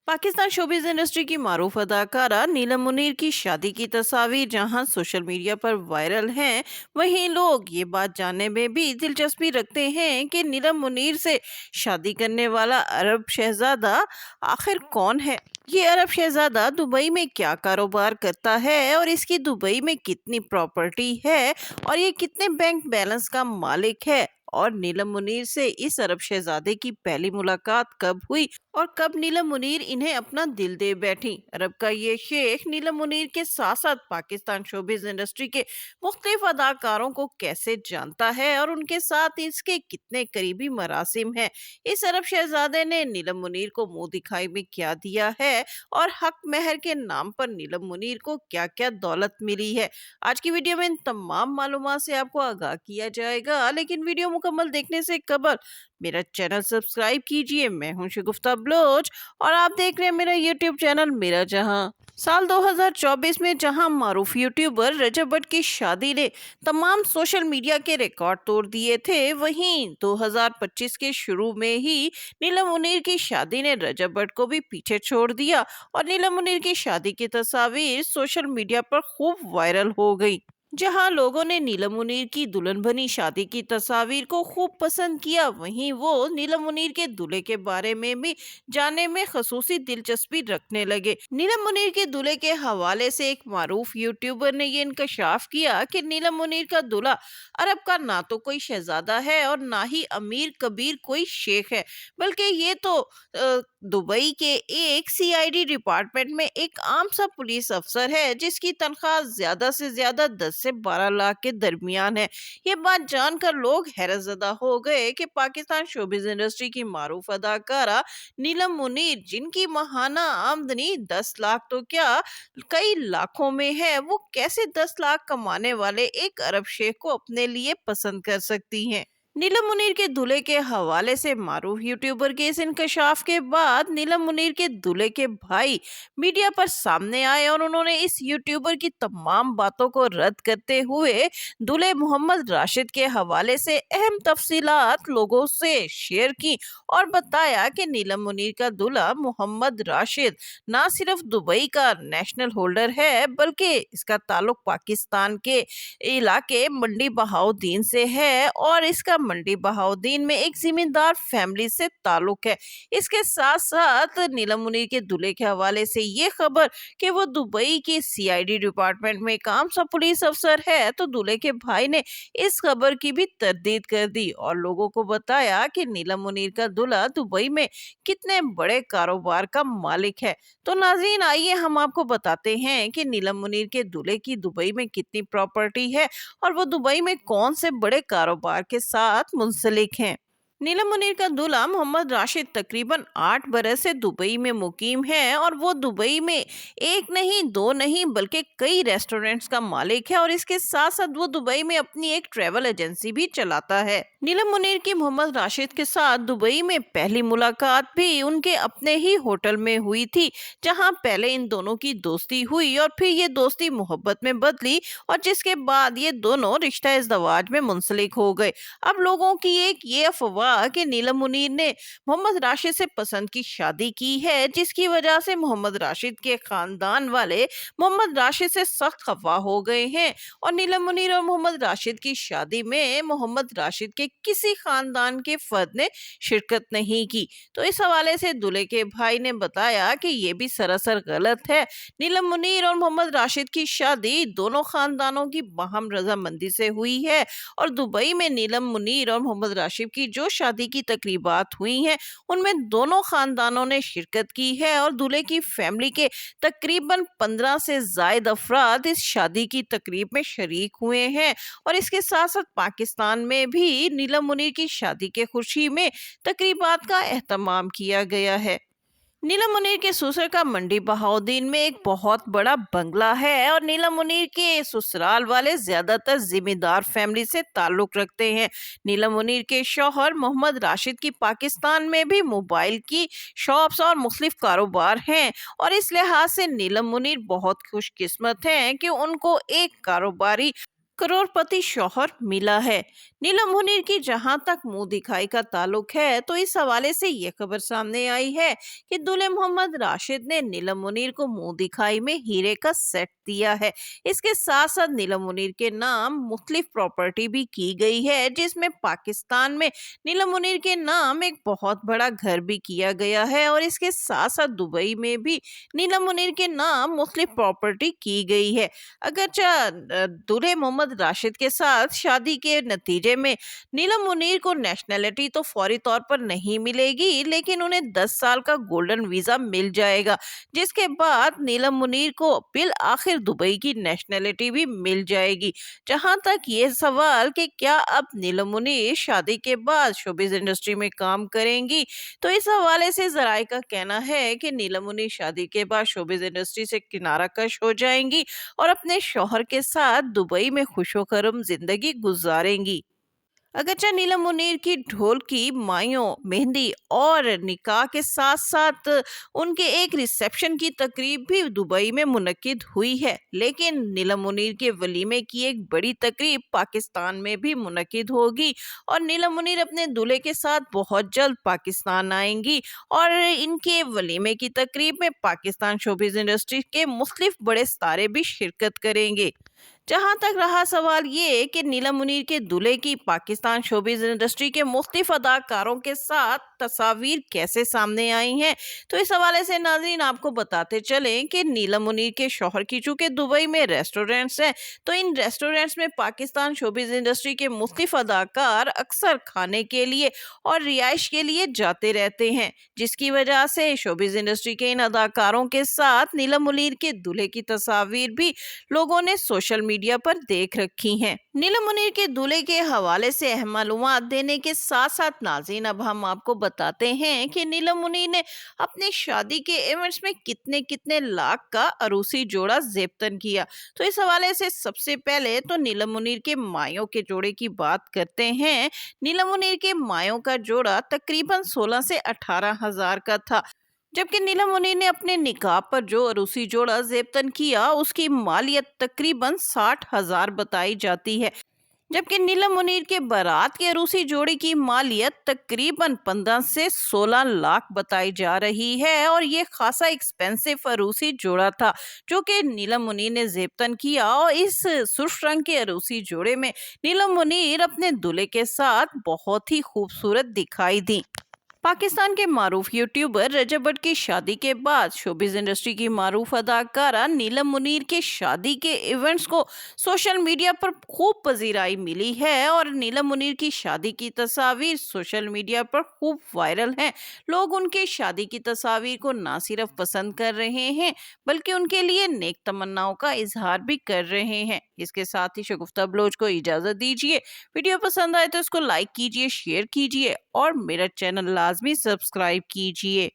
Pakistan showbiz industry की मारूफ अदाकारा नीलम मुनीर की शादी की तस्वीर जहां सोशल मीडिया पर वायरल हैं, वहीं लोग ये बात जानने में भी दिलचस्पी रखते हैं कि नीलम मुनीर से शादी करने वाला अरब शहजादा आखिर कौन है। ये अरब शहजादा दुबई में क्या कारोबार करता है और इसकी दुबई में कितनी प्रॉपर्टी है और ये कितने बैंक बैलेंस का मालिक है। और नीलम मुनीर से इस अरब शहजादे की पहली मुलाकात कब हुई और कब नीलम मुनीर इन्हें अपना दिल दे बैठी। अरब का ये शेख नीलम मुनीर के साथ साथ पाकिस्तान शोबिज इंडस्ट्री के मुख्तलिफ अदाकारों को कैसे जानता है और उनके साथ इसके कितने करीबी मरासिम हैं। इस अरब शहजादे ने नीलम मुनीर को मुंह दिखाई में क्या दिया है और हक महर के नाम पर नीलम मुनीर को क्या क्या दौलत मिली है। आज की वीडियो में इन तमाम मालूमात से आपको आगाह किया जाएगा, लेकिन वीडियो मुकम्मल देखने से कबल मेरा चैनल सब्सक्राइब कीजिए। मैं हूं शगुफ्ता बलोच और आप देख रहे हैं मेरा यूट्यूब चैनल मेरा जहां। साल 2024 में जहां मारूफ यूट्यूबर रजब भट्ट की शादी ने तमाम सोशल मीडिया के रिकॉर्ड तोड़ दिए थे, वहीं 2025 के शुरू में ही नीलम मुनीर की शादी ने रजब भट्ट को भी पीछे छोड़ दिया और नीलम मुनीर की शादी की तस्वीर सोशल मीडिया पर खूब वायरल हो गई। जहां लोगों ने नीलम मुनीर की दुल्हन बनी शादी की तस्वीर को खूब पसंद किया, वहीं वो नीलम मुनीर के दूल्हे के बारे में भी जानने में खसूसी दिलचस्पी रखने लगे। नीलम मुनीर के दूल्हे के हवाले से एक मारूफ यूट्यूबर ने ये इंकशाफ किया कि नीलम मुनीर का दूल्हा अरब का ना तो कोई शहजादा है और ना ही अमीर कबीर कोई शेख है, बल्कि ये तो दुबई के एक सीआईडी डिपार्टमेंट में एक आम सा पुलिस अफसर है जिसकी तनख्वाह ज्यादा से ज्यादा 10 से 12 लाख के दरमियान है। ये बात जानकर लोग हैरतजदा हो गए कि पाकिस्तान शोबिज इंडस्ट्री की मारूफ अदाकारा नीलम मुनीर, जिनकी माहाना आमदनी 10 लाख तो क्या कई लाखों में है, वो कैसे 10 लाख कमाने वाले एक अरब शेख को अपने लिए पसंद कर सकती हैं। नीलम मुनीर के दूल्हे के हवाले से मारूफ यूट्यूबर के इस इंकशाफ के बाद नीलम मुनीर के दूल्हे के भाई मीडिया पर सामने आए और उन्होंने इस यूट्यूबर की तमाम बातों को रद्द करते हुए दूल्हे मोहम्मद राशिद के हवाले से अहम तफसीलात लोगों से शेयर की और बताया कि नीलम मुनीर का दूल्हा मोहम्मद राशिद ना सिर्फ दुबई का नेशनल होल्डर है, बल्कि इसका ताल्लुक पाकिस्तान के इलाके मंडी बहाउद्दीन से है और इसका मंडी बहाउद्दीन में एक जिम्मेदार फैमिली से ताल्लुक है। इसके साथ साथ नीलम मुनीर के दूल्हे के हवाले से ये खबर कि वो दुबई के सीआईडी डिपार्टमेंट में काम सा पुलिस अफसर है, तो दूल्हे के भाई ने इस खबर की भी तरदीद कर दी और लोगों को बताया कि नीलम मुनीर का दूल्हा दुबई में कितने बड़े कारोबार का मालिक है। तो नाज़रीन, आइए हम आपको बताते हैं कि नीलम मुनीर के दूल्हे की दुबई में कितनी प्रॉपर्टी है और वो दुबई में कौन से बड़े कारोबार के साथ मुंसलिक हैं। नीलम मुनीर का दूल्हा मोहम्मद राशिद तकरीबन 8 बरस से दुबई में मुकीम है और वो दुबई में एक नहीं दो नहीं बल्कि कई रेस्टोरेंट्स का मालिक है और इसके साथ साथ वो दुबई में अपनी एक ट्रैवल एजेंसी भी चलाता है। नीलम मुनीर की मोहम्मद राशिद के साथ दुबई में पहली मुलाकात भी उनके अपने ही होटल में हुई थी, जहां पहले इन दोनों की दोस्ती हुई और फिर ये दोस्ती मोहब्बत में बदली और जिसके बाद ये दोनों रिश्ता इज़्दवाज में मुंसलिक हो गए। अब लोगों की एक ये अफवाह कि नीलम मुनीर ने मोहम्मद राशिद से पसंद की शादी की है, जिसकी वजह से मोहम्मद राशिद के खानदान वाले मोहम्मद राशिद से सख्त खफा हो गए हैं और नीलम मुनीर और मोहम्मद राशिद की शादी में मोहम्मद राशिद के किसी खानदान के फर्द ने शिरकत नहीं की। तो इस हवाले से दूल्हे के भाई ने बताया कि ये भी सरासर गलत है। नीलम मुनीर और मोहम्मद राशिद की शादी दोनों खानदानों की बाहम रजामंदी से हुई है और दुबई में नीलम मुनीर और मोहम्मद राशिद की जो शादी की तकरीबात हुई हैं, उनमें दोनों खानदानों ने शिरकत की है और दूल्हे की फैमिली के तकरीबन 15 से जायद अफराद इस शादी की तकरीब में शरीक हुए हैं और इसके साथ साथ पाकिस्तान में भी नीलम मुनीर की शादी के खुशी में तकरीबात का एहतमाम किया गया है। नीलम मुनीर के ससुर का मंडी बहाउद्दीन में एक बहुत बड़ा बंगला है और नीलम मुनीर के ससुराल वाले ज्यादातर जिम्मेदार फैमिली से ताल्लुक रखते हैं। नीलम मुनीर के शौहर मोहम्मद राशिद की पाकिस्तान में भी मोबाइल की शॉप्स और मुख्तलिफ कारोबार हैं और इस लिहाज से नीलम मुनीर बहुत खुशकिस्मत हैं कि उनको एक कारोबारी करोड़पति शौहर मिला है। नीलम मुनीर की जहां तक मुंह दिखाई का ताल्लुक है, तो इस हवाले से ये खबर सामने आई है कि दूल्हे मोहम्मद राशिद ने नीलम मुनीर को मुंह दिखाई में हीरे का सेट दिया है। इसके साथ साथ नीलम मुनीर के नाम मुख्तलिफ प्रॉपर्टी भी की गई है, जिसमें पाकिस्तान में नीलम मुनीर के नाम एक बहुत बड़ा घर भी किया गया है, और इसके साथ साथ दुबई में भी नीलम मुनीर के नाम मुख्तलिफ प्रॉपर्टी की गई है। अगरचा दूल्हे मोहम्मद राशिद के साथ शादी के नतीजे में नीलम मुनीर को नेशनैलिटी तो फौरी तौर पर नहीं मिलेगी, लेकिन उन्हें 10 साल का गोल्डन वीजा मिल जाएगा, जिसके बाद नीलम मुनीर को बिल आखिर दुबई की नेशनैलिटी भी मिल जाएगी। जहां तक ये सवाल कि क्या अब नीलम मुनीर शादी के बाद शोबिज इंडस्ट्री में काम करेंगी, तो इस हवाले से जराए का कहना है कि नीलम मुनीर शादी के बाद शोबिज इंडस्ट्री से किनारा कश हो जाएंगी और अपने शौहर के साथ दुबई में खुशोखरम जिंदगी गुजारेंगी। अगरचे नीलम मुनीर की ढोल की माइयों मेहंदी और निकाह के साथ साथ उनके एक रिसेप्शन की तकरीब भी दुबई में मुनक्किद हुई है, लेकिन नीलम मुनीर के वलीमे की एक बड़ी तकरीब पाकिस्तान में भी मुनक्किद होगी और नीलम मुनीर अपने दूल्हे के साथ बहुत जल्द पाकिस्तान आएंगी और इनके वलीमे की तकरीब में पाकिस्तान शोबिज इंडस्ट्री के मुख्तलिफ बड़े सितारे भी शिरकत करेंगे। जहां तक रहा सवाल ये कि नीलम मुनीर के दूल्हे की पाकिस्तान शोबिज इंडस्ट्री के मुख्तलिफ अदाकारों के साथ तस्वीर कैसे सामने आई हैं, तो इस हवाले से नाज़रीन आपको बताते चलें कि नीलम मुनीर के शौहर की चूंकि दुबई में रेस्टोरेंट्स हैं, तो इन रेस्टोरेंट्स में पाकिस्तान शोबिज इंडस्ट्री के मुख्तलिफ अदाकार अक्सर खाने के लिए और रिहाइश के लिए जाते रहते हैं, जिसकी वजह से शोबिज इंडस्ट्री के इन अदाकारों के साथ नीलम मुनीर के दूल्हे की तस्वीर भी लोगों ने सोशल मीडिया पर देख रखी हैं। नीलम मुनीर के दूल्हे के हवाले से अहम मालूमात देने के साथ साथ नाज़रीन अब हम आपको बताते हैं कि नीलम मुनीर ने अपने शादी के इवेंट्स में कितने कितने लाख का अरूसी जोड़ा जेबतन किया। तो इस हवाले से सबसे पहले तो नीलम मुनीर के मायों के जोड़े की बात करते हैं। नीलम मुनीर के मायों का जोड़ा तकरीबन 16 से 18 हजार का था, जबकि नीलम मुनीर ने अपने निकाह पर जो अरूसी जोड़ा जेबतन किया उसकी मालियत तकरीबन 60 हजार बताई जाती है, जबकि नीलम मुनीर के बारात के अरूसी जोड़े की मालियत तकरीबन 15 से 16 लाख बताई जा रही है और ये खासा एक्सपेंसिव अरूसी जोड़ा था जो कि नीलम मुनीर ने जेबतन किया। और इस सुर्ख रंग के अरूसी जोड़े में नीलम मुनीर अपने दूल्हे के साथ बहुत ही खूबसूरत दिखाई दी। पाकिस्तान के मारूफ यूट्यूबर रजब भट्ट की शादी के बाद शोबिज इंडस्ट्री की मारूफ अदाकारा नीलम मुनीर के शादी के इवेंट्स को सोशल मीडिया पर खूब पजीराई मिली है और नीलम मुनीर की शादी की तस्वीर सोशल मीडिया पर खूब वायरल हैं। लोग उनके शादी की तस्वीर को ना सिर्फ पसंद कर रहे हैं बल्कि उनके लिए नेक तमन्नाओं का इजहार भी कर रहे हैं। इसके साथ ही शगुफ्ता बलोच को इजाजत दीजिए। वीडियो पसंद आए तो इसको लाइक कीजिए, शेयर कीजिए और मेरा चैनल लाजमी सब्सक्राइब कीजिए।